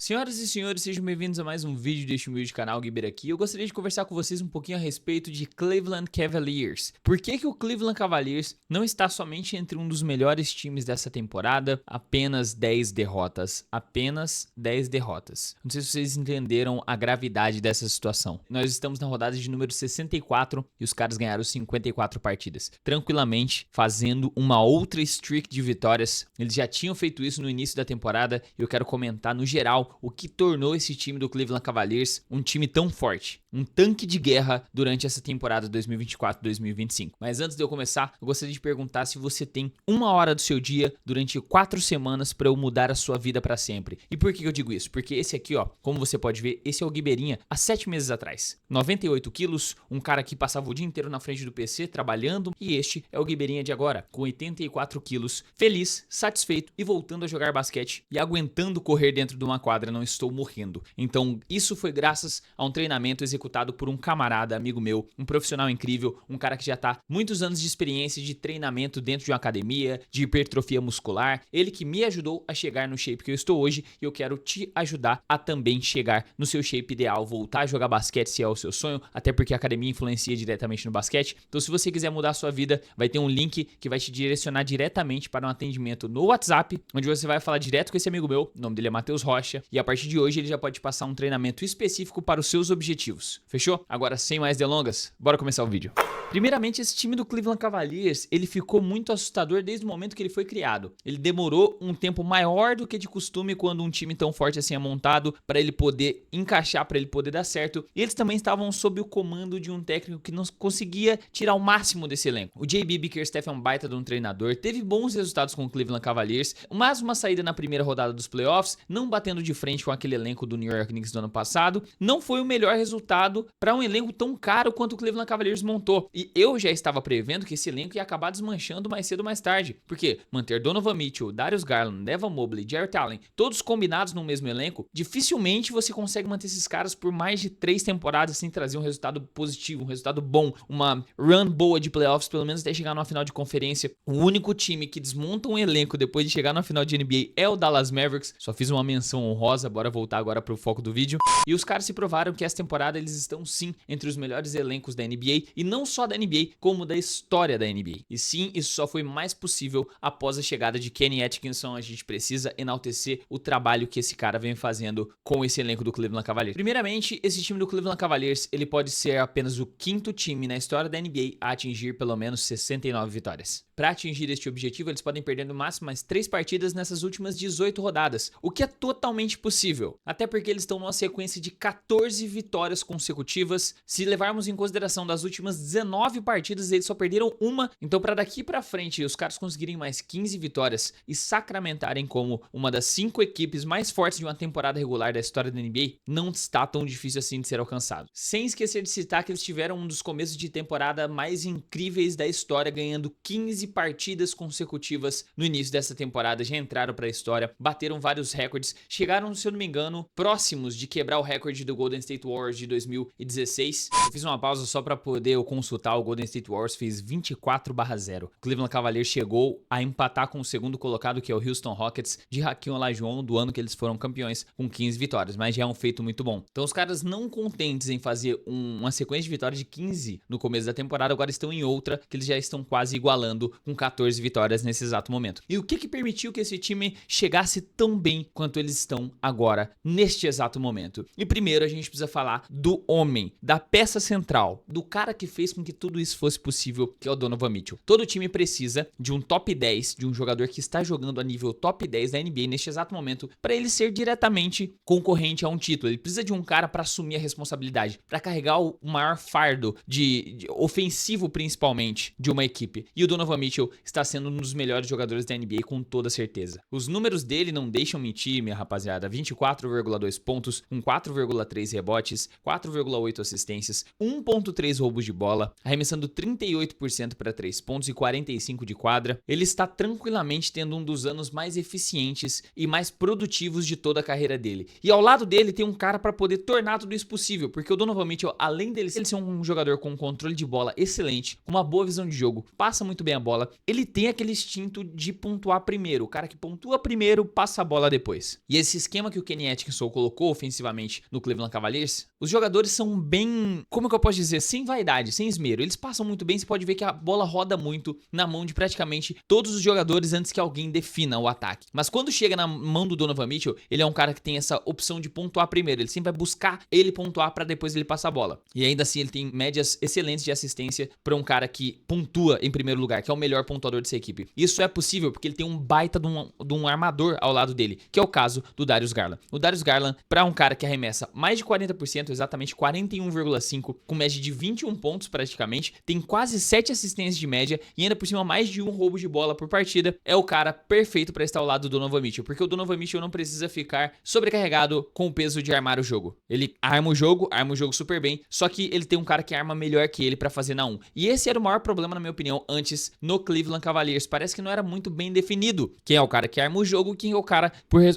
Senhoras e senhores, sejam bem-vindos a mais um vídeo deste humilde canal, Guiber aqui. Eu gostaria de conversar com vocês um pouquinho a respeito de Cleveland Cavaliers. Por que o Cleveland Cavaliers não está somente entre um dos melhores times dessa temporada? Apenas 10 derrotas. Apenas 10 derrotas. Não sei se vocês entenderam a gravidade dessa situação. Nós estamos na rodada de número 64 e os caras ganharam 54 partidas. Tranquilamente, fazendo uma outra streak de vitórias. Eles já tinham feito isso no início da temporada e eu quero comentar no geral o que tornou esse time do Cleveland Cavaliers um time tão forte, um tanque de guerra durante essa temporada 2024-2025. Mas antes de eu começar, eu gostaria de perguntar se você tem uma hora do seu dia durante 4 semanas para eu mudar a sua vida para sempre. E por que eu digo isso? Porque esse aqui, ó, como você pode ver, esse é o Guibeirinha há 7 meses atrás. 98 quilos, um cara que passava o dia inteiro na frente do PC trabalhando, e este é o Guibeirinha de agora, com 84 quilos, feliz, satisfeito e voltando a jogar basquete e aguentando correr dentro de uma quadra. Não estou morrendo. Então isso foi graças a um treinamento executado por um camarada, amigo meu, um profissional incrível, um cara que já tá muitos anos de experiência de treinamento dentro de uma academia, de hipertrofia muscular, ele que me ajudou a chegar no shape que eu estou hoje e eu quero te ajudar a também chegar no seu shape ideal, voltar a jogar basquete se é o seu sonho, até porque a academia influencia diretamente no basquete. Então se você quiser mudar a sua vida, vai ter um link que vai te direcionar diretamente para um atendimento no WhatsApp, onde você vai falar direto com esse amigo meu, o nome dele é Matheus Rocha, e a partir de hoje ele já pode passar um treinamento específico para os seus objetivos. Fechou? Agora, sem mais delongas, bora começar o vídeo. Primeiramente, esse time do Cleveland Cavaliers, ele ficou muito assustador desde o momento que ele foi criado. Ele demorou um tempo maior do que de costume quando um time tão forte assim é montado para ele poder encaixar, para ele poder dar certo. E eles também estavam sob o comando de um técnico que não conseguia tirar o máximo desse elenco. O J.B. Bickerstaff é um baita de um treinador, teve bons resultados com o Cleveland Cavaliers, mas uma saída na primeira rodada dos playoffs, não batendo de frente com aquele elenco do New York Knicks do ano passado, não foi o melhor resultado para um elenco tão caro quanto o Cleveland Cavaliers montou. E eu já estava prevendo que esse elenco ia acabar desmanchando mais cedo ou mais tarde, porque manter Donovan Mitchell, Darius Garland, Evan Mobley, Jarrett Allen, todos combinados no mesmo elenco, dificilmente você consegue manter esses caras por mais de 3 temporadas sem trazer um resultado positivo, um resultado bom, uma run boa de playoffs, pelo menos até chegar numa final de conferência. O único time que desmonta um elenco depois de chegar na final de NBA é o Dallas Mavericks. Só fiz uma menção honrosa, bora voltar agora pro foco do vídeo. E os caras se provaram que essa temporada eles estão sim entre os melhores elencos da NBA, e não só da NBA, como da história da NBA. E sim, isso só foi mais possível após a chegada de Kenny Atkinson. A gente precisa enaltecer o trabalho que esse cara vem fazendo com esse elenco do Cleveland Cavaliers. Primeiramente, esse time do Cleveland Cavaliers, ele pode ser apenas o 5º time na história da NBA a atingir pelo menos 69 vitórias. Para atingir este objetivo, eles podem perder no máximo mais 3 partidas nessas últimas 18 rodadas, o que é totalmente possível, até porque eles estão numa sequência de 14 vitórias consecutivas. Se levarmos em consideração das últimas 19 partidas, eles só perderam uma, então para daqui para frente os caras conseguirem mais 15 vitórias e sacramentarem como uma das 5 equipes mais fortes de uma temporada regular da história da NBA, não está tão difícil assim de ser alcançado. Sem esquecer de citar que eles tiveram um dos começos de temporada mais incríveis da história, ganhando 15 partidas consecutivas no início dessa temporada, já entraram para a história, bateram vários recordes, chegaram, se eu não me engano, próximos de quebrar o recorde do Golden State Warriors de 2016. Eu fiz uma pausa só para poder eu consultar, o Golden State Warriors fez 24/0. O Cleveland Cavaliers chegou a empatar com o segundo colocado, que é o Houston Rockets, de Hakeem Olajuwon, do ano que eles foram campeões, com 15 vitórias, mas já é um feito muito bom. Então os caras, não contentes em fazer uma sequência de vitórias de 15 no começo da temporada, agora estão em outra, que eles já estão quase igualando, com 14 vitórias nesse exato momento. E o que permitiu que esse time chegasse tão bem quanto eles estão agora, neste exato momento? E primeiro a gente precisa falar do homem, da peça central, do cara que fez com que tudo isso fosse possível, que é o Donovan Mitchell. Todo time precisa de um top 10, de um jogador que está jogando a nível top 10 da NBA neste exato momento, para ele ser diretamente concorrente a um título. Ele precisa de um cara para assumir a responsabilidade, para carregar o maior fardo de ofensivo, principalmente, de uma equipe. E o Donovan Mitchell está sendo um dos melhores jogadores da NBA com toda certeza. Os números dele não deixam mentir, minha rapaziada. 24,2 pontos, com 4,3 rebotes, 4,8 assistências, 1,3 roubos de bola, arremessando 38% para 3 pontos e 45% de quadra. Ele está tranquilamente tendo um dos anos mais eficientes e mais produtivos de toda a carreira dele. E ao lado dele tem um cara para poder tornar tudo isso possível, porque o Donovan Mitchell, além dele ser um jogador com controle de bola excelente, com uma boa visão de jogo, passa muito bem a bola, bola, ele tem aquele instinto de pontuar primeiro. O cara que pontua primeiro, passa a bola depois. E esse esquema que o Kenny Atkinson colocou ofensivamente no Cleveland Cavaliers, os jogadores são bem, como que eu posso dizer, sem vaidade, sem esmero. Eles passam muito bem, você pode ver que a bola roda muito na mão de praticamente todos os jogadores antes que alguém defina o ataque. Mas quando chega na mão do Donovan Mitchell, ele é um cara que tem essa opção de pontuar primeiro. Ele sempre vai buscar ele pontuar para depois ele passar a bola. E ainda assim ele tem médias excelentes de assistência para um cara que pontua em primeiro lugar, que é o melhor pontuador dessa equipe. Isso é possível porque ele tem um baita de um armador ao lado dele, que é o caso do Darius Garland. O Darius Garland, para um cara que arremessa mais de 40%, exatamente 41,5%, com média de 21 pontos praticamente, tem quase 7 assistências de média e ainda por cima mais de um roubo de bola por partida, é o cara perfeito para estar ao lado do Donovan Mitchell, porque o Donovan Mitchell não precisa ficar sobrecarregado com o peso de armar o jogo. Ele arma o jogo super bem, só que ele tem um cara que arma melhor que ele para fazer na 1. E esse era o maior problema, na minha opinião, antes no Cleveland Cavaliers. Parece que não era muito bem definido quem é o cara que arma o jogo e quem é o cara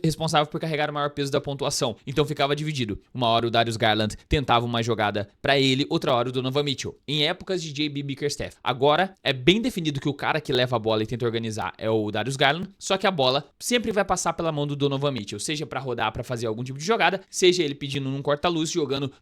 responsável por carregar o maior peso da pontuação. Então ficava dividido. Uma hora o Darius Garland tentava uma jogada para ele, outra hora o Donovan Mitchell. Em épocas de JB Bickerstaff. Agora é bem definido que o cara que leva a bola e tenta organizar é o Darius Garland, só que a bola sempre vai passar pela mão do Donovan Mitchell, seja para rodar, para fazer algum tipo de jogada, seja ele pedindo num corta-luz, jogando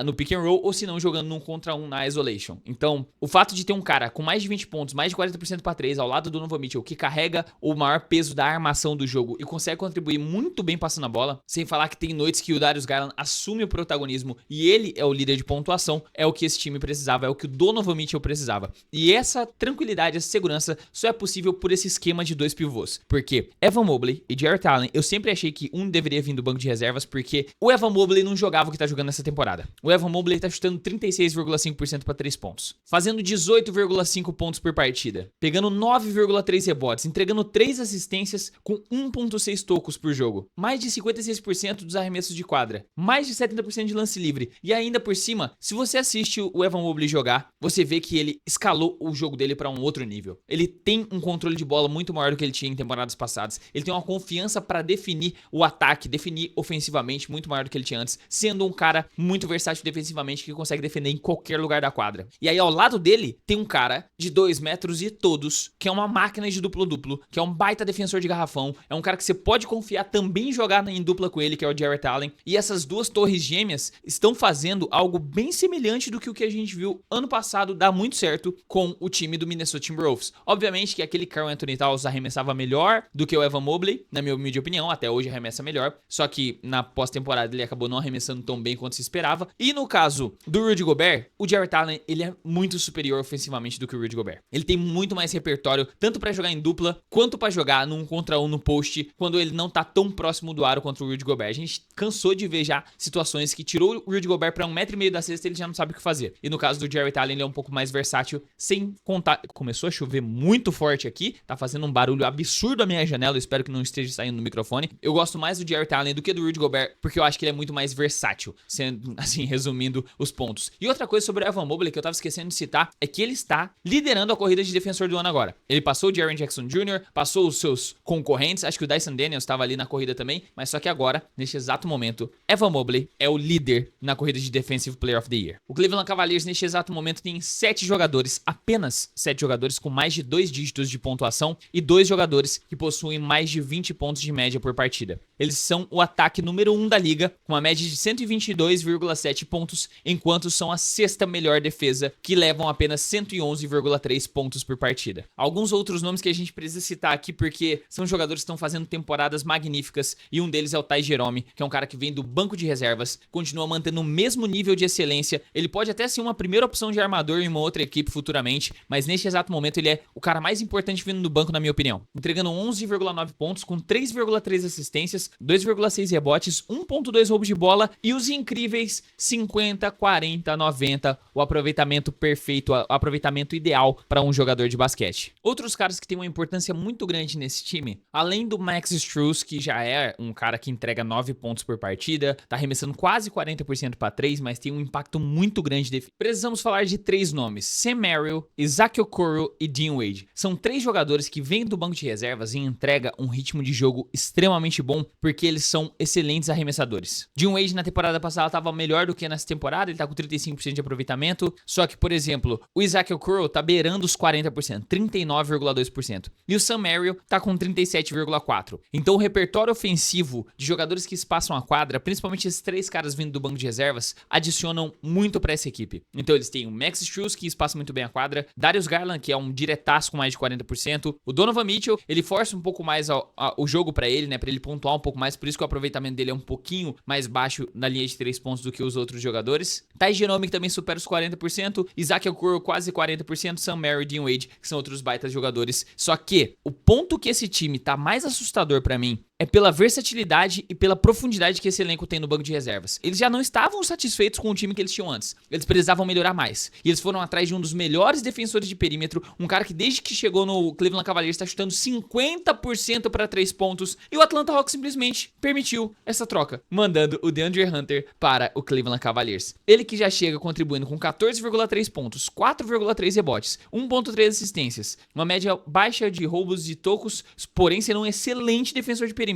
no pick and roll, ou se não, jogando num contra um na isolation. Então, o fato de ter um cara com mais de 20 pontos, mais de 40% para 3 ao lado do Donovan Mitchell, que carrega o maior peso da armação do jogo e consegue contribuir muito bem passando a bola, sem falar que tem noites que o Darius Garland assume o protagonismo e ele é o líder de pontuação, é o que esse time precisava, é o que o Donovan Mitchell precisava. E essa tranquilidade, essa segurança só é possível por esse esquema de dois pivôs, porque Evan Mobley e Jarrett Allen, eu sempre achei que um deveria vir do banco de reservas, porque o Evan Mobley não jogava o que tá jogando nessa temporada. O Evan Mobley tá chutando 36,5% para 3 pontos, fazendo 18,5 pontos por partida, pegando 9,3 rebotes, entregando 3 assistências com 1,6 tocos por jogo, mais de 56% dos arremessos de quadra, mais de 70% de lance livre, e ainda por cima, se você assiste o Evan Mobley jogar, você vê que ele escalou o jogo dele para um outro nível. Ele tem um controle de bola muito maior do que ele tinha em temporadas passadas, ele tem uma confiança para definir o ataque, definir ofensivamente muito maior do que ele tinha antes, sendo um cara muito versátil defensivamente que consegue defender em qualquer lugar da quadra. E aí ao lado dele tem um cara de 2 metros e todos, que é uma máquina de duplo-duplo, que é um baita defensor de garrafão, é um cara que você pode confiar também jogar em dupla com ele, que é o Jarrett Allen. E essas duas torres gêmeas estão fazendo algo bem semelhante do que o que a gente viu ano passado dar muito certo com o time do Minnesota Timberwolves. Obviamente que aquele Karl Anthony Towns arremessava melhor do que o Evan Mobley, na minha humilde opinião, até hoje arremessa melhor, só que na pós-temporada ele acabou não arremessando tão bem quanto se esperava. E no caso do Rudy Gobert, o Jarrett Allen, ele é muito superior ofensivamente do que o Rudy Gobert. Ele tem muito mais repertório, tanto pra jogar em dupla, quanto pra jogar num contra um no post, quando ele não tá tão próximo do aro contra o Rudy Gobert. A gente cansou de ver já situações que tirou o Rudy Gobert pra 1,5 metro da cesta e ele já não sabe o que fazer. E no caso do Jarrett Allen, ele é um pouco mais versátil, sem contar... Começou a chover muito forte aqui, tá fazendo um barulho absurdo à minha janela, eu espero que não esteja saindo no microfone. Eu gosto mais do Jarrett Allen do que do Rudy Gobert, porque eu acho que ele é muito mais versátil, sendo assim, resumindo os pontos. E outra coisa sobre o Evan Mobley que eu tava esquecendo de citar, é que ele está liderando a corrida de defensor do ano agora. Ele passou o Jaren Jackson Jr., passou os seus concorrentes, acho que o Dyson Daniels estava ali na corrida também, mas só que agora, neste exato momento, Evan Mobley é o líder na corrida de Defensive Player of the Year. O Cleveland Cavaliers neste exato momento tem 7 jogadores, apenas 7 jogadores com mais de 2 dígitos de pontuação e 2 jogadores que possuem mais de 20 pontos de média por partida. Eles são o ataque número 1 da liga, com uma média de 122,7 pontos, enquanto são a 6ª melhor defesa, que levam apenas 111,3 pontos por partida. Alguns outros nomes que a gente precisa citar aqui, porque são jogadores que estão fazendo temporadas magníficas, e um deles é o Ty Jerome, que é um cara que vem do banco de reservas, continua mantendo o mesmo nível de excelência. Ele pode até ser uma primeira opção de armador em uma outra equipe futuramente, mas neste exato momento ele é o cara mais importante vindo do banco, na minha opinião. Entregando 11,9 pontos, com 3,3 assistências, 2,6 rebotes, 1,2 roubos de bola e os incríveis 50, 40, 90, o aproveitamento perfeito, o aproveitamento ideal para um jogador de basquete. Outros caras que têm uma importância muito grande nesse time, além do Max Strus, que já é um cara que entrega 9 pontos por partida, tá arremessando quase 40% para 3, mas tem um impacto muito grande. Precisamos falar de 3 nomes: Sam Merrill, Isaac Okoro e Dean Wade. São 3 jogadores que vêm do banco de reservas e entregam um ritmo de jogo extremamente bom, porque eles são excelentes arremessadores. Dean Wade na temporada passada estava melhor do que nessa temporada, ele tá com 35% de aproveitamento, só que, por exemplo, o Isaac Okoro tá beirando os 40%, 40%, 39,2%. E o Sam Merrill tá com 37,4%. Então o repertório ofensivo de jogadores que espaçam a quadra, principalmente esses 3 caras vindo do banco de reservas, adicionam muito pra essa equipe. Então eles têm o Max Strus, que espaça muito bem a quadra, Darius Garland, que é um diretaço com mais de 40%, o Donovan Mitchell, ele força um pouco mais o jogo pra ele, né, pra ele pontuar um pouco mais, por isso que o aproveitamento dele é um pouquinho mais baixo na linha de 3 pontos do que os outros jogadores. Ty Jerome, que também supera os 40%, Isaac Okoro quase 40%, Sam Merrill e Dean Wade, que são outros baitas jogadores. Só que o ponto que esse time tá mais assustador pra mim é pela versatilidade e pela profundidade que esse elenco tem no banco de reservas. Eles já não estavam satisfeitos com o time que eles tinham antes. Eles precisavam melhorar mais. E eles foram atrás de um dos melhores defensores de perímetro, um cara que desde que chegou no Cleveland Cavaliers está chutando 50% para 3 pontos. E o Atlanta Hawks simplesmente permitiu essa troca, mandando o DeAndre Hunter para o Cleveland Cavaliers. Ele que já chega contribuindo com 14,3 pontos, 4,3 rebotes, 1,3 assistências, uma média baixa de roubos e tocos, porém sendo um excelente defensor de perímetro.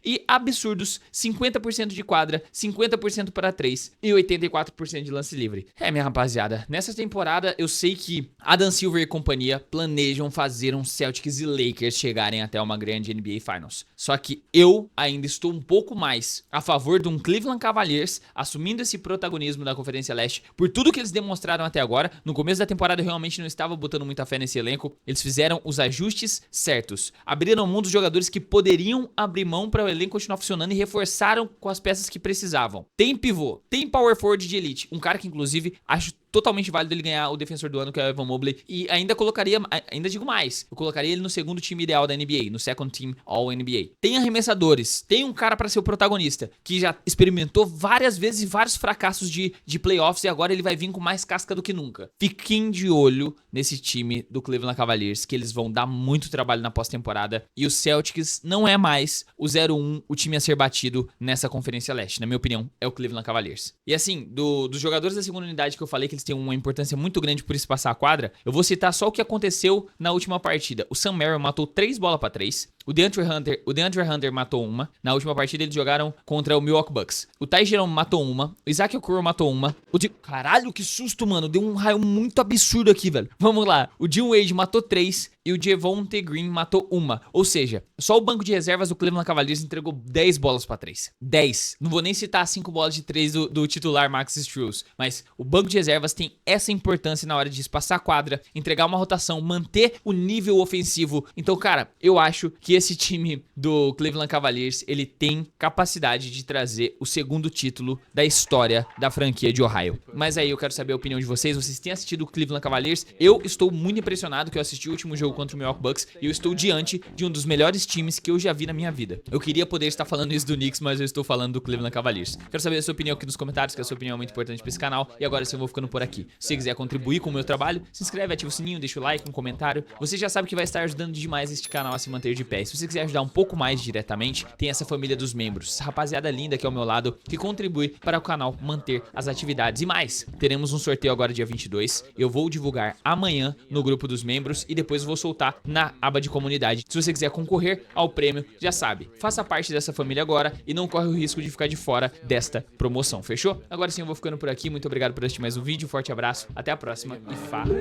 E absurdos 50% de quadra, 50% para 3 e 84% de lance livre. Minha rapaziada, nessa temporada eu sei que Adam Silver e companhia planejam fazer um Celtics e Lakers chegarem até uma grande NBA Finals. Só que eu ainda estou um pouco mais a favor de um Cleveland Cavaliers assumindo esse protagonismo da Conferência Leste por tudo que eles demonstraram até agora. No começo da temporada eu realmente não estava botando muita fé nesse elenco. Eles fizeram os ajustes certos, abriram mão dos jogadores que poderiam abrir mão para o elenco continuar funcionando e reforçaram com as peças que precisavam. Tem pivô, tem power forward de elite, um cara que inclusive acho totalmente válido ele ganhar o defensor do ano, que é o Evan Mobley, e ainda colocaria, ainda digo mais, eu colocaria ele no segundo time ideal da NBA, no second team All NBA. Tem arremessadores, tem um cara para ser o protagonista, que já experimentou várias vezes e vários fracassos de playoffs e agora ele vai vir com mais casca do que nunca. Fiquem de olho nesse time do Cleveland Cavaliers, que eles vão dar muito trabalho na pós-temporada, e o Celtics não é mais o 0-1, o time a ser batido nessa Conferência Leste, na minha opinião, é o Cleveland Cavaliers. E assim, dos jogadores da segunda unidade que eu falei que eles têm uma importância muito grande por espaçar a quadra, eu vou citar só o que aconteceu na última partida. O Sam Merrill matou 3 bolas para 3. O DeAndre Hunter matou uma. Na última partida eles jogaram contra o Milwaukee Bucks. O Ty Jerome matou uma. O Isaac Okoro matou uma. Caralho, que susto, mano. Deu um raio muito absurdo aqui, velho. Vamos lá. O Dean Wade matou 3. E o Javonte Green matou uma. Ou seja, só o banco de reservas do Cleveland Cavaliers entregou 10 bolas para 3. 10. Não vou nem citar 5 bolas de 3 do titular Max Strus. Mas o banco de reservas tem essa importância na hora de espaçar a quadra, entregar uma rotação, manter o nível ofensivo. Então, cara, eu acho que esse time do Cleveland Cavaliers, ele tem capacidade de trazer o segundo título da história da franquia de Ohio. Mas aí eu quero saber a opinião de vocês. Vocês têm assistido o Cleveland Cavaliers? Eu estou muito impressionado que eu assisti o último jogo contra o Milwaukee Bucks e eu estou diante de um dos melhores times que eu já vi na minha vida. Eu queria poder estar falando isso do Knicks, mas eu estou falando do Cleveland Cavaliers. Quero saber a sua opinião aqui nos comentários, que a sua opinião é muito importante para esse canal. E agora sim eu vou ficando por aqui. Se você quiser contribuir com o meu trabalho, se inscreve, ativa o sininho, deixa o like, um comentário. Você já sabe que vai estar ajudando demais este canal a se manter de pé. E se você quiser ajudar um pouco mais diretamente, tem essa família dos membros, essa rapaziada linda aqui ao meu lado, que contribui para o canal manter as atividades. E mais, teremos um sorteio agora dia 22. Eu vou divulgar amanhã no grupo dos membros e depois vou soltar na aba de comunidade. Se você quiser concorrer ao prêmio, já sabe, faça parte dessa família agora e não corre o risco de ficar de fora desta promoção, fechou? Agora sim eu vou ficando por aqui, muito obrigado por assistir mais um vídeo, forte abraço, até a próxima e falou!